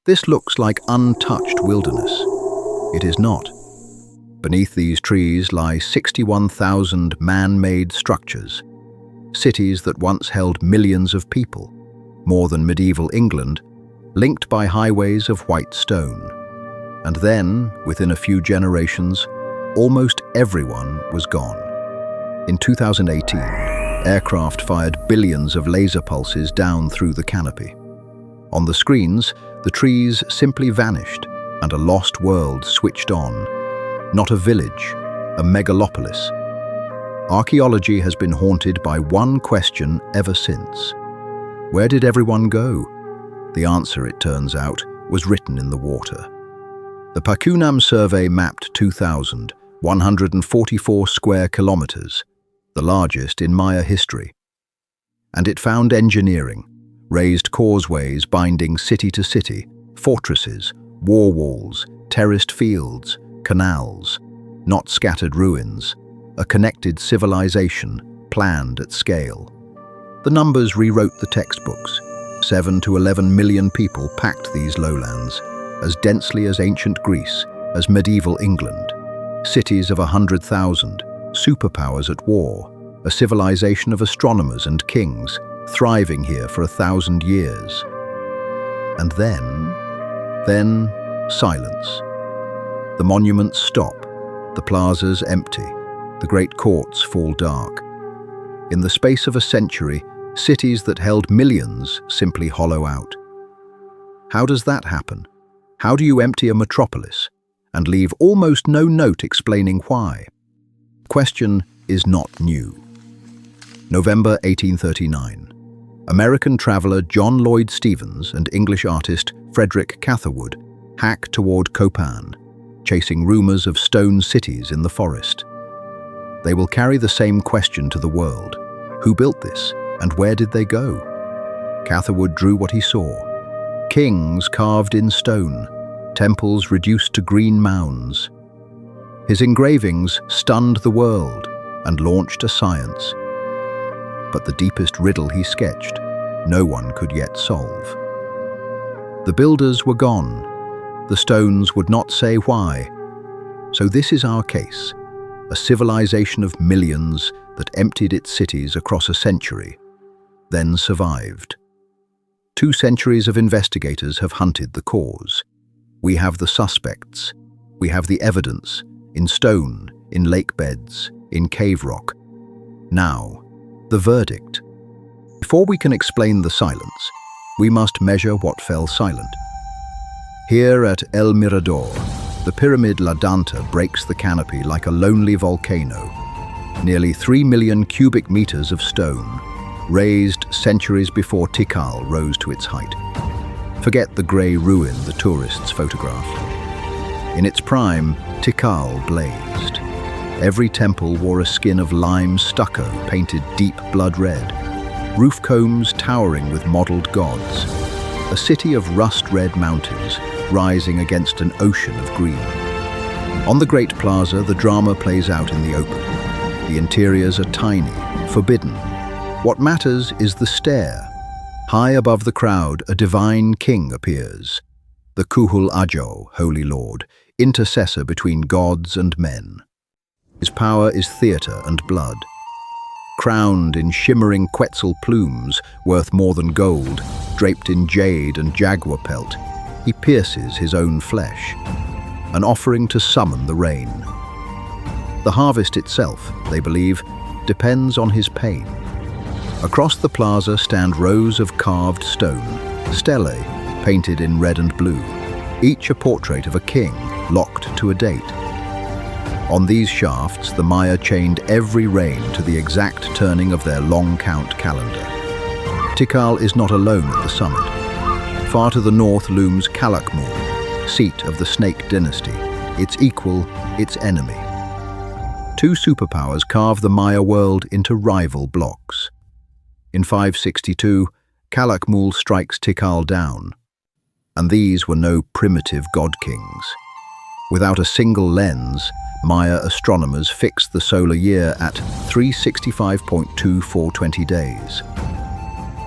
This looks like untouched wilderness. It is not. Beneath these trees lie 61,000 man-made structures, cities that once held millions of people, more than medieval England, linked by highways of white stone. And then, within a few generations, almost everyone was gone. In 2018, aircraft fired billions of laser pulses down through the canopy. On the screens, the trees simply vanished, and a lost world switched on. Not a village, a megalopolis. Archaeology has been haunted by one question ever since. Where did everyone go? The answer, it turns out, was written in the water. The Pakunam survey mapped 2,144 square kilometers, the largest in Maya history. And it found engineering, raised causeways binding city to city, fortresses, war walls, terraced fields, canals, not scattered ruins, a connected civilization planned at scale. The numbers rewrote the textbooks. 7 to 11 million people packed these lowlands, as densely as ancient Greece, as medieval England. Cities of 100,000, superpowers at war, a civilization of astronomers and kings, thriving here for 1,000 years. And then silence. The monuments stop, the plazas empty, the great courts fall dark. In the space of a century, cities that held millions simply hollow out. How does that happen? How do you empty a metropolis and leave almost no note explaining why? The question is not new. November 1839. American traveller John Lloyd Stevens and English artist Frederick Catherwood hack toward Copan, chasing rumours of stone cities in the forest. They will carry the same question to the world. Who built this, and where did they go? Catherwood drew what he saw. Kings carved in stone, temples reduced to green mounds. His engravings stunned the world and launched a science. But the deepest riddle he sketched, no one could yet solve. The builders were gone. The stones would not say why. So this is our case, a civilization of millions that emptied its cities across a century, then survived. 2 centuries of investigators have hunted the cause. We have the suspects. We have the evidence, in stone, in lake beds, in cave rock. Now, the verdict. Before we can explain the silence, we must measure what fell silent. Here at El Mirador, the pyramid La Danta breaks the canopy like a lonely volcano. Nearly 3 million cubic meters of stone, raised centuries before Tikal rose to its height. Forget the grey ruin the tourists photographed. In its prime, Tikal blazed. Every temple wore a skin of lime stucco painted deep blood red, roof combs towering with modelled gods, a city of rust-red mountains rising against an ocean of green. On the Great Plaza, the drama plays out in the open. The interiors are tiny, forbidden. What matters is the stare. High above the crowd, a divine king appears. The Kuhul Ajo, Holy Lord, intercessor between gods and men. His power is theatre and blood. Crowned in shimmering Quetzal plumes, worth more than gold, draped in jade and jaguar pelt, he pierces his own flesh, an offering to summon the rain. The harvest itself, they believe, depends on his pain. Across the plaza stand rows of carved stone, stelae painted in red and blue, each a portrait of a king locked to a date. On these shafts, the Maya chained every rain to the exact turning of their long count calendar. Tikal is not alone at the summit. Far to the north looms Calakmul, seat of the Snake dynasty, its equal, its enemy. 2 superpowers carve the Maya world into rival blocks. In 562, Calakmul strikes Tikal down. And these were no primitive god-kings. Without a single lens, Maya astronomers fixed the solar year at 365.2420 days.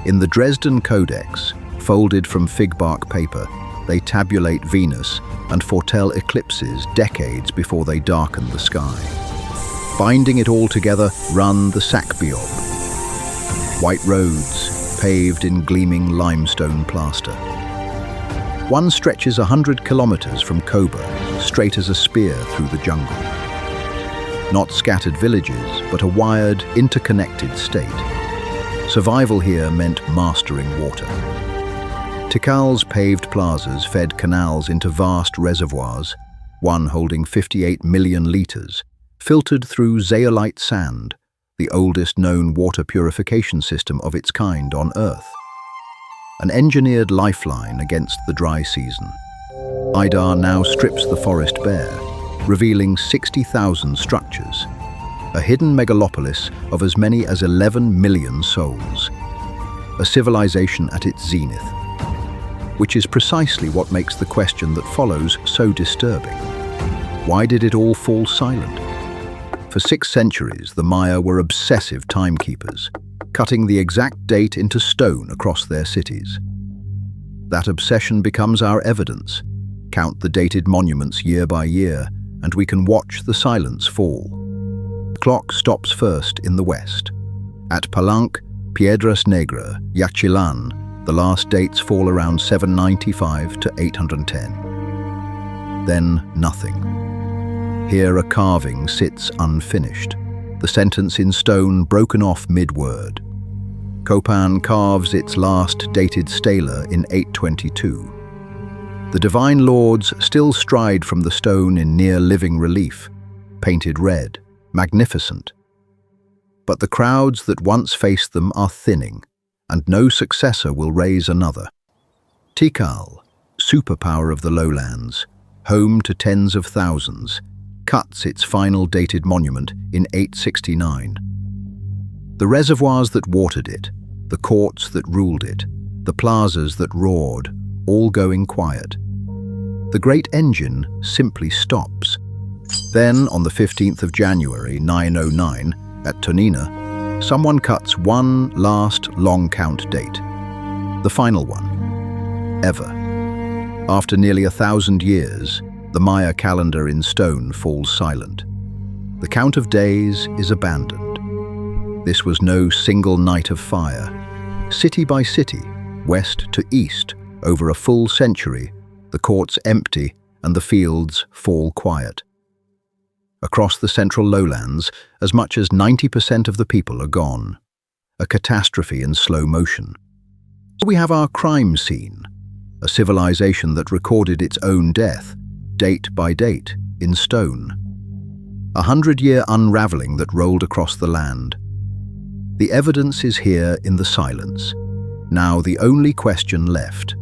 In the Dresden Codex, folded from fig bark paper, They tabulate Venus and foretell eclipses decades before they darken the sky. Binding it all together run the Sakbiob, white roads paved in gleaming limestone plaster. One stretches 100 kilometers from Koba, straight as a spear through the jungle. Not scattered villages, but a wired, interconnected state. Survival here meant mastering water. Tikal's paved plazas fed canals into vast reservoirs, one holding 58 million liters, filtered through zeolite sand, the oldest known water purification system of its kind on Earth. An engineered lifeline against the dry season. LiDAR now strips the forest bare, revealing 60,000 structures, a hidden megalopolis of as many as 11 million souls. A civilization at its zenith, which is precisely what makes the question that follows so disturbing. Why did it all fall silent? For 6 centuries, the Maya were obsessive timekeepers, cutting the exact date into stone across their cities. That obsession becomes our evidence. Count the dated monuments year by year, and we can watch the silence fall. The clock stops first in the west. At Palenque, Piedras Negras, Yaxchilan, the last dates fall around 795 to 810. Then nothing. Here a carving sits unfinished, the sentence in stone broken off mid-word. Copan carves its last dated stela in 822. The divine lords still stride from the stone in near-living relief, painted red, magnificent. But the crowds that once faced them are thinning, and no successor will raise another. Tikal, superpower of the lowlands, home to tens of thousands, cuts its final dated monument in 869. The reservoirs that watered it, the courts that ruled it, the plazas that roared, all going quiet. The great engine simply stops. Then, on the 15th of January 909, at Tonina, someone cuts one last long count date. The final one. Ever. After nearly 1,000 years, the Maya calendar in stone falls silent. The count of days is abandoned. This was no single night of fire. City by city, west to east, over a full century, the courts empty and the fields fall quiet. Across the central lowlands, as much as 90% of the people are gone. A catastrophe in slow motion. We have our crime scene, a civilization that recorded its own death, date by date, in stone. 100-year unraveling that rolled across the land. The evidence is here in the silence. Now the only question left.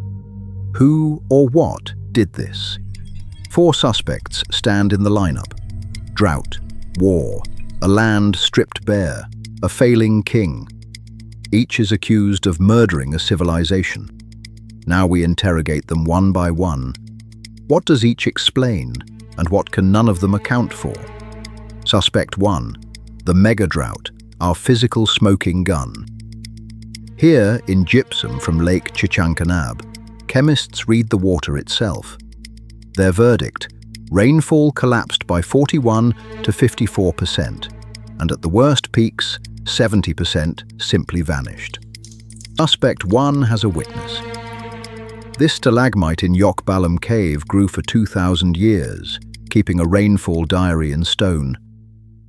Who or what did this? 4 suspects stand in the lineup. Drought, war, a land stripped bare, a failing king. Each is accused of murdering a civilization. Now we interrogate them one by one. What does each explain, and what can none of them account for? Suspect 1, the megadrought, our physical smoking gun. Here, in gypsum from Lake Chichancanab, chemists read the water itself. Their verdict: rainfall collapsed by 41 to 54%, and at the worst peaks, 70% simply vanished. Suspect 1 has a witness. This stalagmite in Guatemalan cave grew for 2,000 years, keeping a rainfall diary in stone.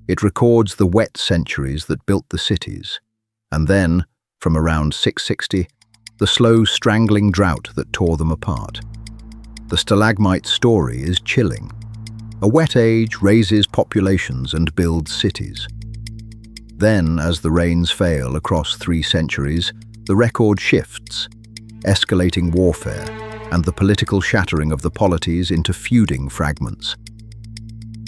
It records the wet centuries that built the cities, and then, from around 660, the slow strangling drought that tore them apart. The stalagmite story is chilling. A wet age raises populations and builds cities. Then, as the rains fail across 3 centuries, the record shifts, escalating warfare and the political shattering of the polities into feuding fragments.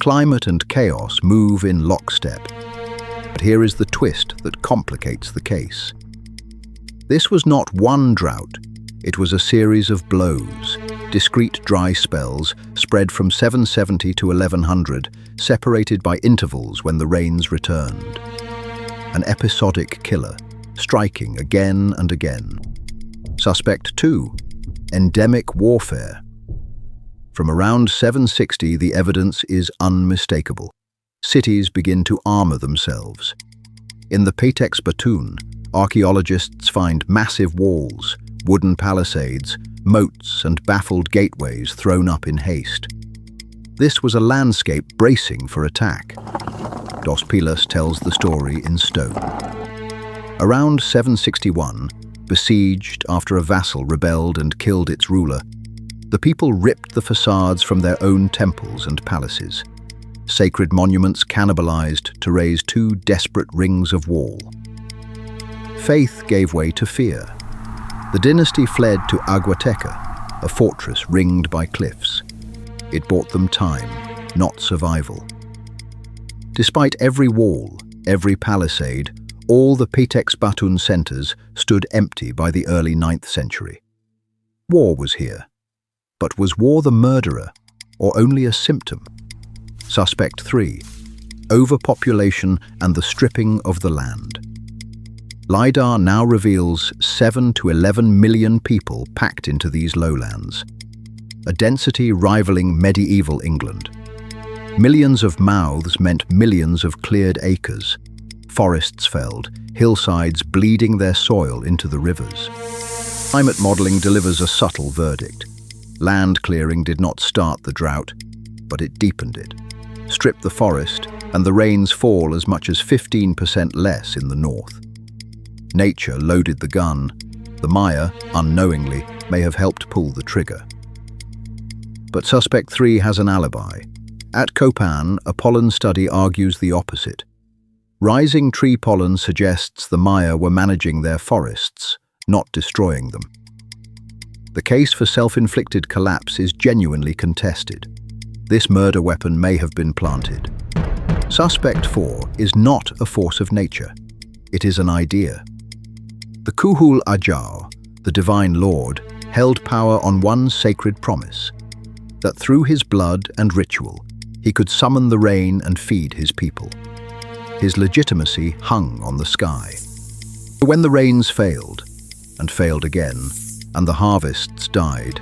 Climate and chaos move in lockstep. But here is the twist that complicates the case. This was not one drought. It was a series of blows, discrete dry spells spread from 770 to 1100, separated by intervals when the rains returned. An episodic killer, striking again and again. Suspect 2, endemic warfare. From around 760, the evidence is unmistakable. Cities begin to armor themselves. In the Patex Batoon, archaeologists find massive walls, wooden palisades, moats and baffled gateways thrown up in haste. This was a landscape bracing for attack. Dos Pilas tells the story in stone. Around 761, besieged after a vassal rebelled and killed its ruler, the people ripped the facades from their own temples and palaces. Sacred monuments cannibalized to raise two desperate rings of wall. Faith gave way to fear. The dynasty fled to Aguateca, a fortress ringed by cliffs. It bought them time, not survival. Despite every wall, every palisade, all the Patex Batoon centers stood empty by the early 9th century. War was here. But was war the murderer, or only a symptom? Suspect 3. Overpopulation and the stripping of the land. LiDAR now reveals 7 to 11 million people packed into these lowlands, a density rivaling medieval England. Millions of mouths meant millions of cleared acres, forests felled, hillsides bleeding their soil into the rivers. Climate modeling delivers a subtle verdict. Land clearing did not start the drought, but it deepened it. Strip the forest, and the rains fall as much as 15% less in the north. Nature loaded the gun. The Maya, unknowingly, may have helped pull the trigger. But Suspect 3 has an alibi. At Copan, a pollen study argues the opposite. Rising tree pollen suggests the Maya were managing their forests, not destroying them. The case for self-inflicted collapse is genuinely contested. This murder weapon may have been planted. Suspect 4 is not a force of nature. It is an idea. The Kuhul Ajau, the divine lord, held power on one sacred promise, that through his blood and ritual, he could summon the rain and feed his people. His legitimacy hung on the sky. When the rains failed, and failed again, and the harvests died,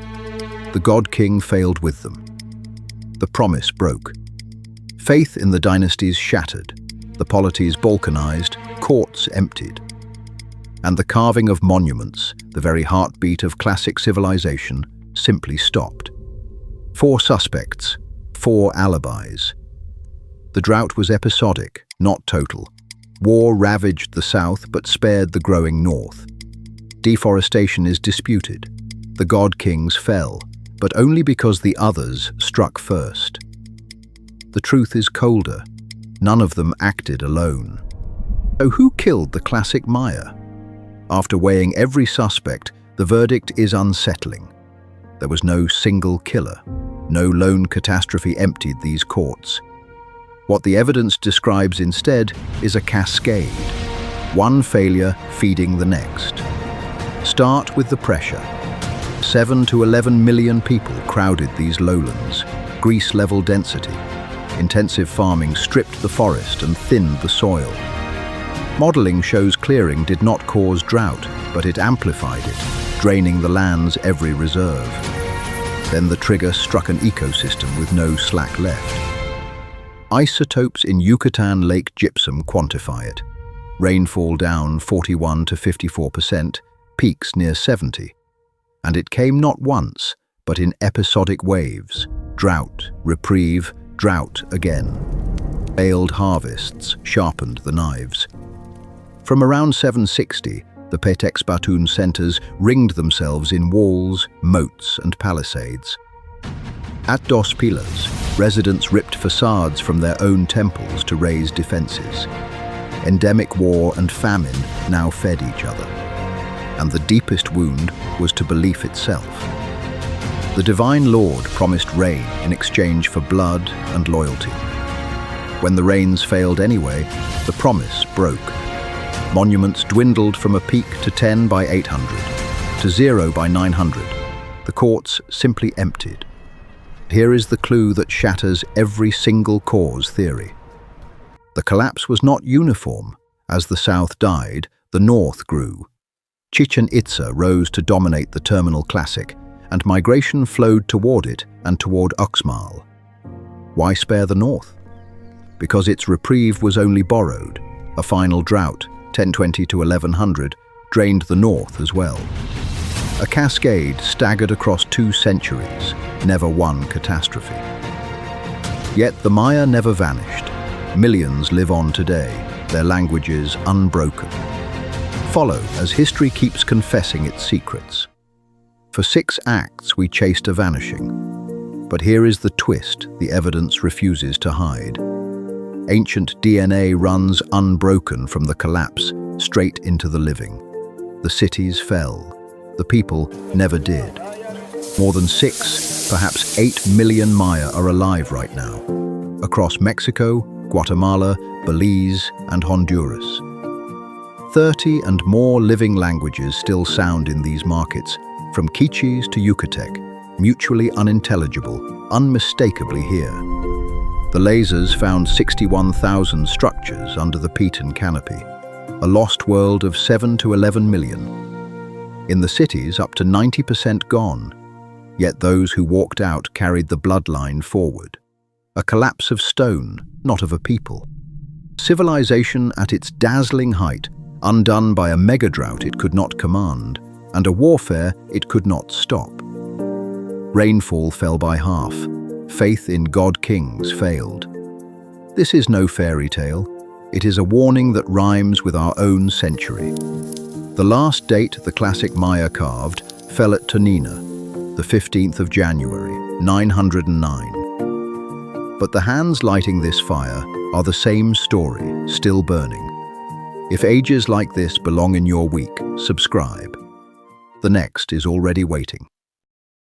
the god-king failed with them. The promise broke. Faith in the dynasties shattered, the polities balkanized, courts emptied. And the carving of monuments, the very heartbeat of classic civilization, simply stopped. 4 suspects, 4 alibis. The drought was episodic, not total. War ravaged the south but spared the growing north. Deforestation is disputed. The god-kings fell, but only because the others struck first. The truth is colder. None of them acted alone. So who killed the classic Maya? After weighing every suspect, the verdict is unsettling. There was no single killer. No lone catastrophe emptied these courts. What the evidence describes instead is a cascade, one failure feeding the next. Start with the pressure. 7 to 11 million people crowded these lowlands, Greece-level density. Intensive farming stripped the forest and thinned the soil. Modeling shows clearing did not cause drought, but it amplified it, draining the land's every reserve. Then the trigger struck an ecosystem with no slack left. Isotopes in Yucatan Lake gypsum quantify it. Rainfall down 41 to 54%, peaks near 70. And it came not once, but in episodic waves. Drought, reprieve, drought again. Failed harvests sharpened the knives. From around 760, the Patex Batoon centers ringed themselves in walls, moats and palisades. At Dos Pilas, residents ripped facades from their own temples to raise defenses. Endemic war and famine now fed each other. And the deepest wound was to belief itself. The divine Lord promised rain in exchange for blood and loyalty. When the rains failed anyway, the promise broke. Monuments dwindled from a peak to 10 by 800, to 0 by 900. The courts simply emptied. Here is the clue that shatters every single cause theory. The collapse was not uniform. As the south died, the north grew. Chichen Itza rose to dominate the terminal classic, and migration flowed toward it and toward Uxmal. Why spare the north? Because its reprieve was only borrowed. A final drought, 1020 to 1100, drained the north as well. A cascade staggered across 2 centuries, never one catastrophe. Yet the Maya never vanished. Millions live on today, their languages unbroken. Follow as history keeps confessing its secrets. For 6 acts we chased a vanishing. But here is the twist the evidence refuses to hide. Ancient DNA runs unbroken from the collapse straight into the living. The cities fell. The people never did. More than 6, perhaps 8 million Maya are alive right now, across Mexico, Guatemala, Belize, and Honduras. 30 and more living languages still sound in these markets, from Quichus to Yucatec, mutually unintelligible, unmistakably here. The lasers found 61,000 structures under the peat canopy, a lost world of 7 to 11 million. In the cities, up to 90% gone, yet those who walked out carried the bloodline forward. A collapse of stone, not of a people. Civilization at its dazzling height, undone by a megadrought it could not command, and a warfare it could not stop. Rainfall fell by half. Faith in god-kings failed. This is no fairy tale. It is a warning that rhymes with our own century. The last date the classic Maya carved fell at Tonina, the 15th of January, 909. But the hands lighting this fire are the same story, still burning. If ages like this belong in your week, subscribe. The next is already waiting.